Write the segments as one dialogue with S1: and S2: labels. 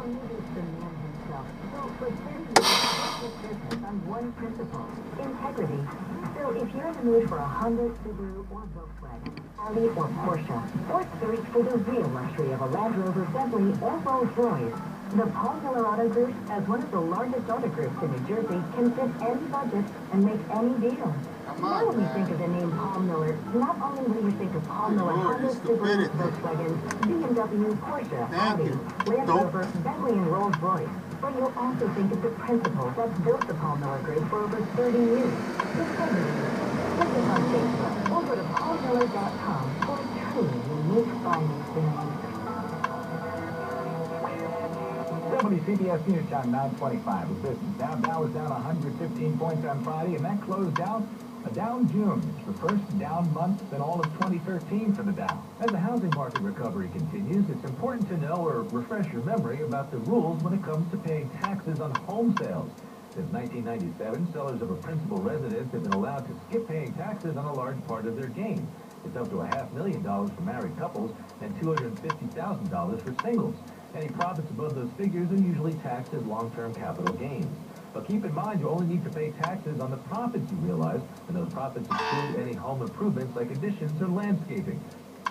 S1: Introduce the man himself, built for 30 years of business on one principle, integrity. So if you're in the mood for a Honda, Subaru, or Volkswagen, Audi, or Porsche, or thirst for the real luxury of a Land Rover, Bentley, or Rolls-Royce, the Paul Miller Auto Group, as one of the largest auto groups in New Jersey, can fit any budget and make any deal. Now when you think of the name Paul Miller, not only will you think of Paul Miller Honda, Subaru, Volkswagen, BMW, Porsche, Audi, Land Rover, Bentley, and Rolls-Royce, but you'll also think of the principle that's built the Paul Miller Group for over 30 years. Integrity. Check us on Facebook or go to paulmiller.com for a truly unique buying experience.
S2: WCBS News Time 9:25. The business Dow was down 115 points on Friday, and that closed out a down June. It's the first down month in all of 2013 for the Dow. As the housing market recovery continues, it's important to know or refresh your memory about the rules when it comes to paying taxes on home sales. Since 1997, sellers of a principal residence have been allowed to skip paying taxes on a large part of their gain. It's up to $500,000 for married couples and $250,000 for singles. Any profits above those figures are usually taxed as long-term capital gains. But keep in mind, you only need to pay taxes on the profits you realize, and those profits include any home improvements like additions or landscaping.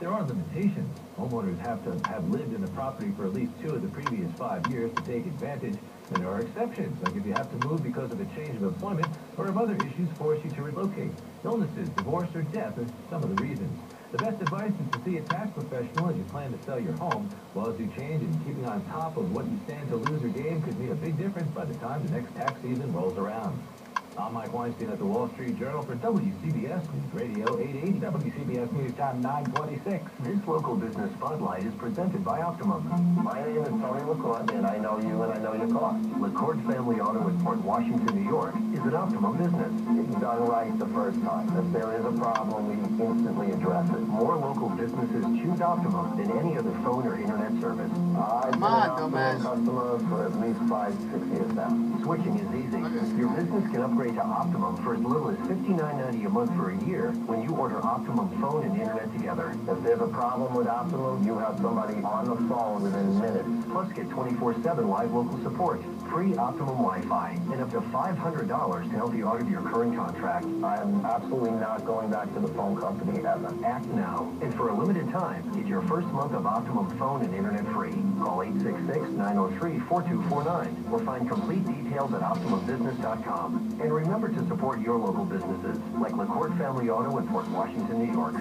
S2: There are limitations. Homeowners have to have lived in the property for at least 2 of the previous 5 years to take advantage, and there are exceptions, like if you have to move because of a change of employment or if other issues force you to relocate. Illnesses, divorce, or death are some of the reasons. The best advice is to see a tax professional as you plan to sell your home. Laws do change, and keeping on top of what you stand to lose or gain could mean a big difference by the time the next tax season rolls around. I'm Mike Weinstein at the Wall Street Journal for WCBS News Radio 880. WCBS News Time 9:26.
S3: This local business spotlight is presented by Optimum. My name is Tony LaCourte, and I know you and I know your cost. LaCourte Family Auto in Port Washington, New York is an Optimum business. It's done right the first time. If there is a problem, we instantly address it. More local businesses choose Optimum than any other phone or internet service. I've been an Optimum customer for at least 5-6 years now. Switching is easy. Your business can upgrade to Optimum for as little as $59.90 a month for a year when you order Optimum phone and internet together. If there's a problem with Optimum, you have somebody on the phone within minutes. Plus, get 24/7 live local support, free Optimum Wi-Fi, and up to $500 to help you out of your current contract. I'm absolutely not going back to the phone company ever. Act now, and for a limited time, get your first month of Optimum phone and internet free. Call 866-903-4249 or find complete details at OptimumBusiness.com. And remember to support your local businesses, like LaCourte Family Auto in Port Washington, New York.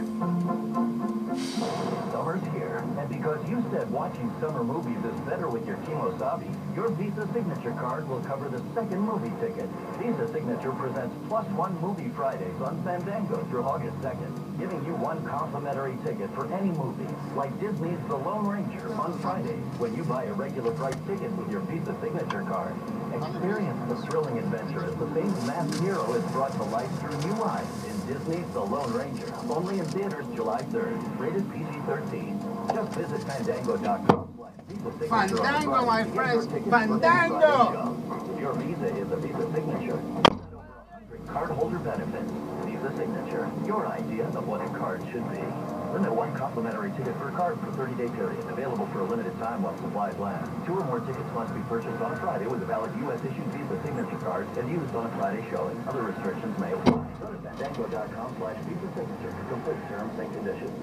S3: Summer's here, and because you said watching summer movies is better with your Kimosabi, your Visa Signature card will cover the second movie ticket. Visa Signature presents +1 movie Fridays on Fandango through August 2nd, giving you 1 complimentary ticket for any movie, like Disney's The Lone Ranger on Fridays when you buy a regular price ticket with your Visa Signature card. Experience the thrilling adventure as the famed masked hero is brought to life through new eyes in Disney's The Lone Ranger, only in theaters July 3rd, rated PG-13. Just visit Fandango.com.
S4: Fandango, my friends, Fandango!
S3: If your Visa is a Visa Signature, cardholder benefits. Visa Signature, your idea of what a card should be. Limit 1 complimentary ticket per card for a 30-day period. Available for a limited time while supplies last. 2 or more tickets must be purchased on a Friday with a valid U.S.-issued Visa Signature card and used on a Friday showing. Other restrictions may apply. Go to Fandango.com/Visa Signature for complete terms and conditions.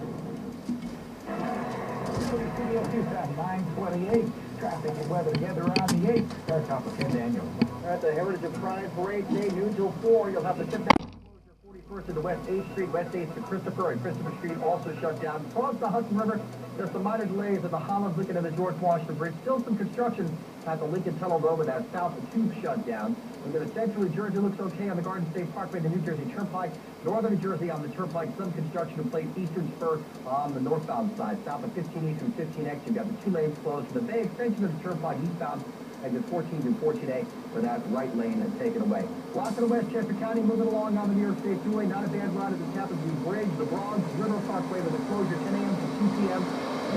S2: WCBS News Time 9:28. Traffic and weather together on the 8th. Starts off with Ken Daniels.
S5: At the Heritage of Pride Parade, day noon till 4, you'll have the tip down closure 41st to the West 8th Street, West 8th to Christopher, and Christopher Street also shut down. Across the Hudson River, there's some minor delays at the Holland, Lincoln, and the George Washington Bridge. Still some construction at the Lincoln Tunnel, though, with that south tube shut down. We're going to Central New Jersey, looks okay on the Garden State Parkway, the New Jersey Turnpike. Northern New Jersey on the Turnpike, some construction in place. Eastern Spur on the northbound side. South of 15 East and 15X, you've got the 2 lanes closed for the Bay extension of the Turnpike eastbound. Exit 14 and 14A for that right lane and taken away. Lots of the Westchester County moving along on the New York State Thruway. Not a bad ride at the Tappan View Bridge. The Bronx River Parkway with a closure 10 a.m. to 2 p.m.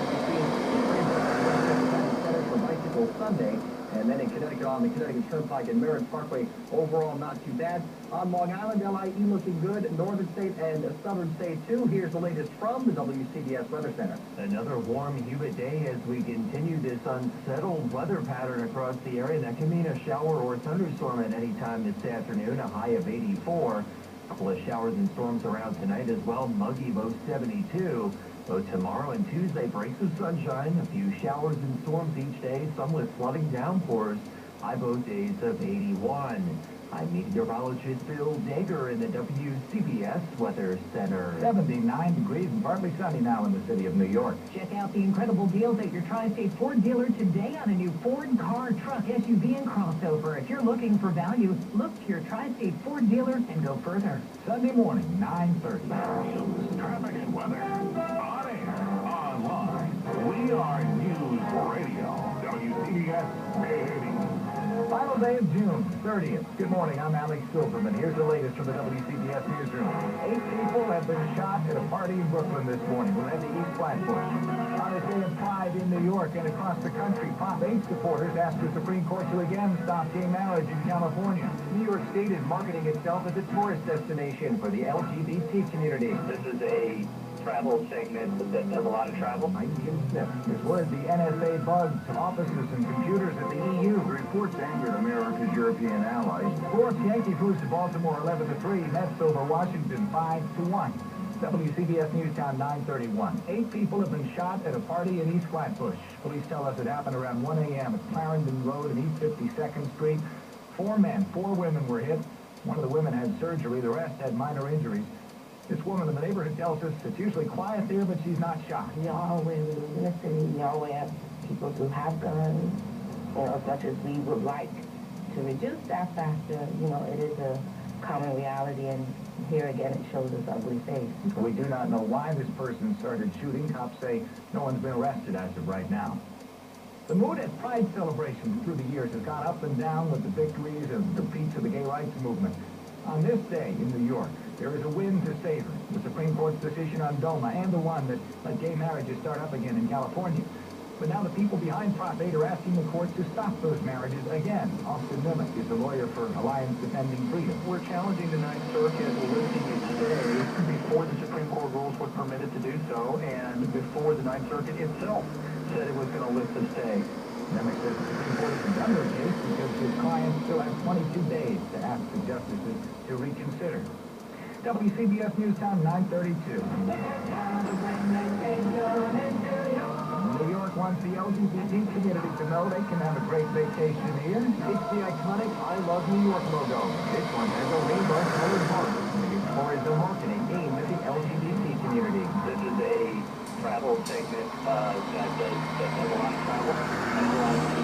S5: Between Westchester County Center for Bicycle Sunday. And And then in Connecticut, on the Connecticut Turnpike and Merritt Parkway, overall not too bad. On Long Island, LIE looking good. Northern State and Southern State, too. Here's the latest from the WCBS Weather Center.
S3: Another warm, humid day as we continue this unsettled weather pattern across the area. That can mean a shower or thunderstorm at any time this afternoon, a high of 84. A couple of showers and storms around tonight as well, muggy, low 72. Both tomorrow and Tuesday, breaks of sunshine, a few showers and storms each day, some with flooding downpours, high both days of 81. I'm meteorologist Bill Dager in the WCBS Weather Center.
S2: 79 degrees and partly sunny now in the city of New York.
S1: Check out the incredible deals at your Tri-State Ford dealer today on a new Ford car, truck, SUV, and crossover. If you're looking for value, look to your Tri-State Ford dealer and go further.
S2: Sunday morning, 9:30.
S6: Traffic and weather. On air, online. We are News Radio. WCBS 880.
S2: Final day of June 30th. Good morning, I'm Alex Silverman. Here's the latest from the WCBS newsroom. 8 people have been shot at a party in Brooklyn this morning. We're at the East Flatbush. On this day of pride in New York and across the country, Prop 8 supporters asked the Supreme Court to again stop gay marriage in California.
S5: New York State is marketing itself as a tourist destination for the LGBT community.
S3: This is a travel segment that does a lot of travel.
S2: I'm Jim Smith. There's word the NSA bugged offices and computers at the EU.
S6: Reports angered America's European allies.
S2: Sports, Yankees lose to Baltimore 11-3. Mets over Washington 5-1. WCBS Newstown 9:31. 8 people have been shot at a party in East Flatbush. Police tell us it happened around 1 a.m. at Clarendon Road and East 52nd Street. 4 men, 4 women were hit. One of the women had surgery. The rest had minor injuries. This woman in the neighborhood tells us it's usually quiet there, but she's not shocked.
S7: We always live in the city. We always have people who have guns, such as we would like to reduce that factor. It is a common reality, and here again it shows its ugly face.
S2: We do not know why this person started shooting. Cops say no one's been arrested as of right now. The mood at Pride celebrations through the years has gone up and down with the victories and defeats of the gay rights movement. On this day in New York, there is a win to savor. The Supreme Court's decision on DOMA and the one that let gay marriages start up again in California. But now the people behind Prop 8 are asking the court to stop those marriages again. Austin Mimick is the lawyer for Alliance Defending Freedom.
S5: We're challenging the Ninth Circuit lifting it today before the Supreme Court rules were permitted to do so, and before the Ninth Circuit itself said it was going to lift the stay.
S2: Mimick says the Supreme Court has done their case because his client still has 22 days to ask the justices to reconsider. WCBS Newstown 9:32. New York wants the LGBT community to know they can have a great vacation here.
S5: It's the iconic I Love New York logo. This one has a rainbow-colored heart. It's tourism marketing aimed at the LGBT community.
S3: This is a travel segment that does a lot of travel.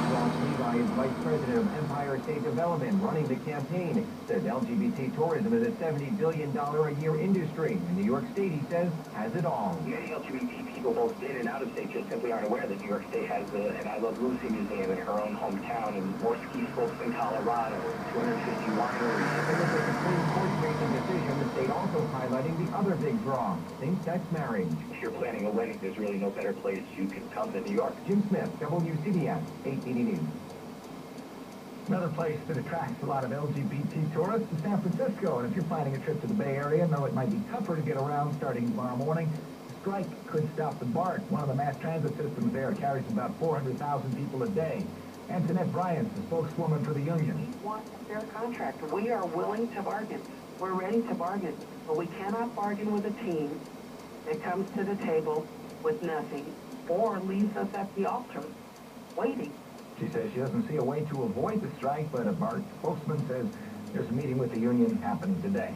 S5: Ross Levi is Vice President of Empire State Development, running the campaign. Says LGBT tourism is a $70 billion a year industry. In New York State, he says, has it all.
S3: Many LGBT people, both in and out of state, just simply aren't aware that New York State has an I Love Lucy museum in her own hometown, and more ski slopes in Colorado, 250 wineries.
S5: And with the Supreme Court making decision, the state also highlighting the other big draw, same-sex marriage.
S3: If you're planning a wedding, there's really no better place you can come than New York.
S5: Jim Smith, WCBS 880 News.
S2: Another place that attracts a lot of LGBT tourists is San Francisco. And if you're planning a trip to the Bay Area, though it might be tougher to get around starting tomorrow morning, the strike could stop the BART. One of the mass transit systems there carries about 400,000 people a day. Antoinette Bryant, the spokeswoman for the union.
S8: We want a fair contract. We are willing to bargain. We're ready to bargain. But we cannot bargain with a team that comes to the table with nothing or leaves us at the altar waiting.
S2: She says she doesn't see a way to avoid the strike, but a BART spokesman says there's a meeting with the union happening today.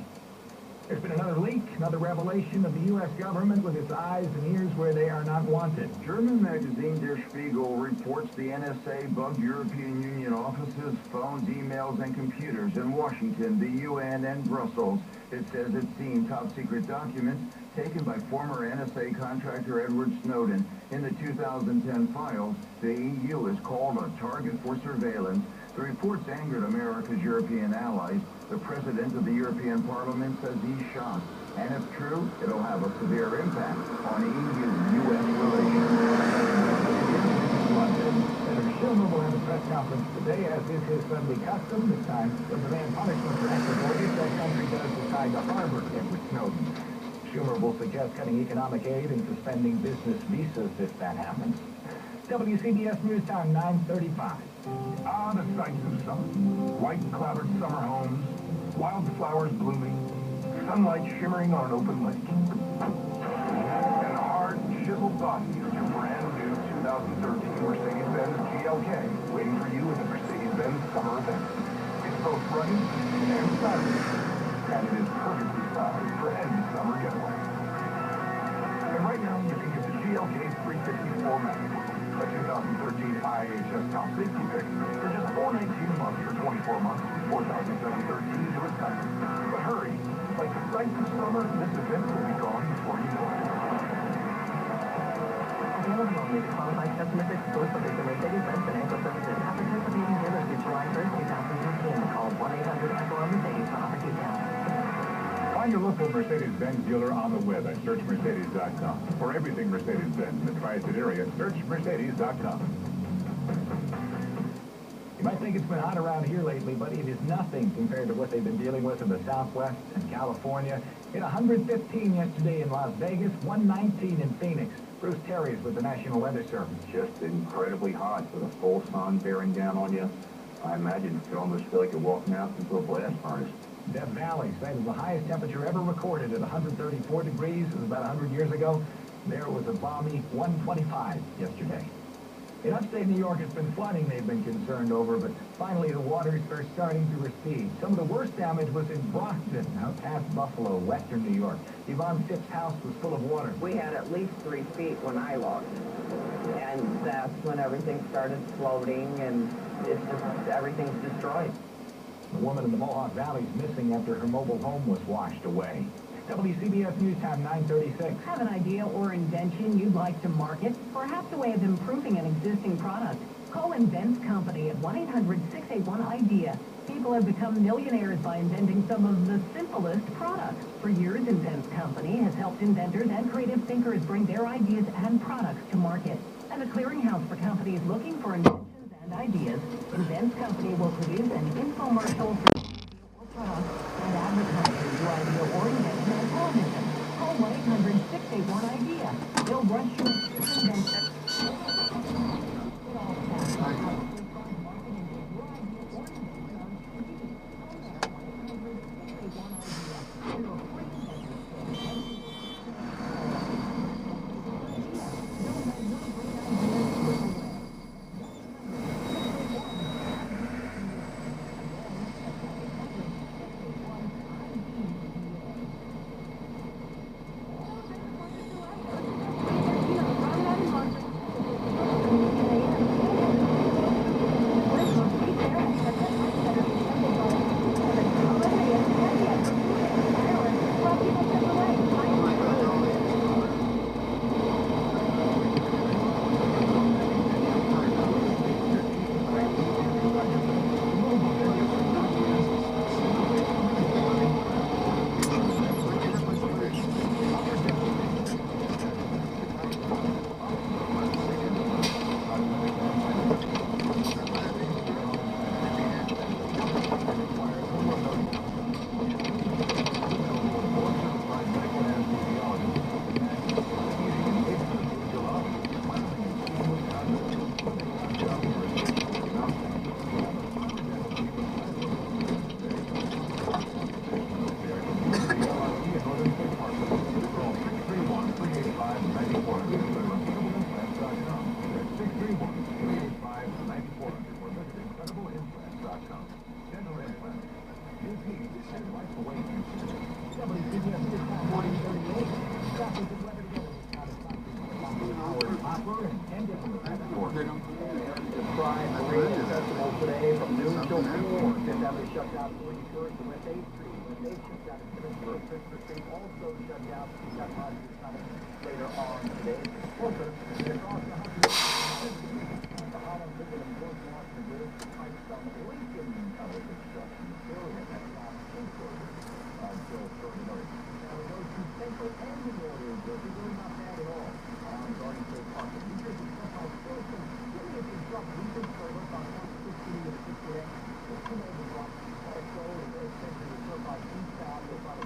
S2: There's been another leak, another revelation of the U.S. government with its eyes and ears where they are not wanted.
S6: German magazine Der Spiegel reports the NSA bugged European Union offices, phones, emails, and computers in Washington, the UN, and Brussels. It says it's seen top-secret documents taken by former NSA contractor Edward Snowden. In the 2010 files, the EU is called a target for surveillance. The reports angered America's European allies. The president of the European Parliament says he's shocked. And if true, it'll have a severe impact on EU-US relations.
S2: Senator Schumer will have a press conference today as is his Sunday custom, this time he'll demand punishment for equitable if that country does decide to harbor Edward Snowden. Schumer will suggest cutting economic aid and suspending business visas if that happens. WCBS News Time, 9:35.
S6: Ah, the sights of summer. White-clouded summer homes, wildflowers blooming, sunlight shimmering on an open lake. And the hard, chiseled body of your brand new 2013 Mercedes-Benz GLK waiting for you at the Mercedes-Benz Summer Event. It's both running and stylish, and it is perfectly sized for any summer getaway. And right now, you can get the GLK 354 Matic, a 2013 IHS Top Safety Pick, for just $419 a month for 24 months, 4,713 to its title. But hurry, like the sights of summer, this event will be gone before you know it.
S1: Available only to qualified customers exclusively for Mercedes-Benz Financial Services. At participating dealers through July 1st, 2015. Call 1-800-FOR-Mercedes for offer details.
S2: Find your local Mercedes-Benz dealer on the web at searchmercedes.com. For everything Mercedes-Benz in the Tri-State area, search mercedes.com. You might think it's been hot around here lately, but it is nothing compared to what they've been dealing with in the Southwest and California. Hit 115 yesterday in Las Vegas, 119 in Phoenix. Bruce Terry's with the National Weather Service.
S3: Just incredibly hot with a full sun bearing down on you. I imagine you almost feel like you're walking out into a blast furnace.
S2: Death Valley cited the highest temperature ever recorded at 134 degrees. It was about 100 years ago. There was a balmy 125 yesterday. In upstate New York, it's been flooding they've been concerned over, but finally the waters are starting to recede. Some of the worst damage was in Brockton, out past Buffalo, western New York. Yvonne Phipp's house was full of water.
S8: We had at least 3 feet when I looked. And that's when everything started floating, and it's just, everything's destroyed.
S2: The woman in the Mohawk Valley is missing after her mobile home was washed away. WCBS News Time, 9:36.
S1: Have an idea or invention you'd like to market? Perhaps a way of improving an existing product? Call Invents Company at 1-800-681-IDEA. People have become millionaires by inventing some of the simplest products. For years, Invents Company has helped inventors and creative thinkers bring their ideas and products to market. And a clearinghouse for companies looking for inventions and ideas, Invents Company will produce an infomercial for products and advertising your idea or invention on television. Call 1-800-681-IDEA. They'll rush you invention.
S5: Today from noon till 4. Fifth Avenue shut down 41st and West 8th Street. West 8th shut down Christopher. Christopher Street also shut down. We've got Rogers coming later on today. Closer, and across the Holland Ticket and North Washington Bridge, like some Lincoln Tower construction. Still in that last until further notice. Now we go to Central and New Orleans. Jersey, really not bad at all. On Garden State Park. New Jersey, still some really a big drop. Recent service on city of 68. The two neighbors lost. That closed the extension of the surplus eastbound, goes by the